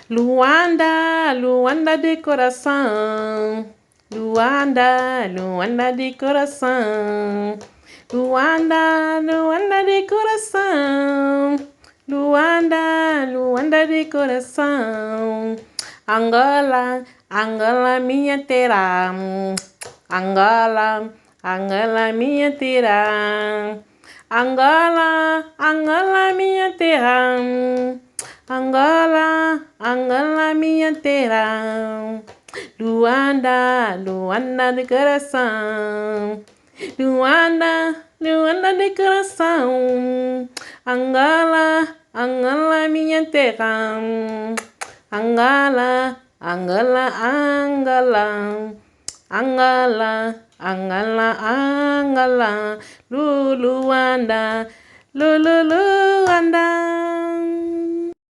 Luanda, Luanda de coração. Luanda, Luanda de coração. Luanda, Luanda de coração. Luanda, Luanda de coração. Angola, Angola minha terra. Angola, Angola minha terra. Angola, Angola minha terra. Angola, Angola minha terra. Luanda, Luanda de coração. Luanda, Luanda de coração. Angola, Angola minha terra. Angola, Angola, Angola. Angola, Angola, Angola. Luanda, Luanda.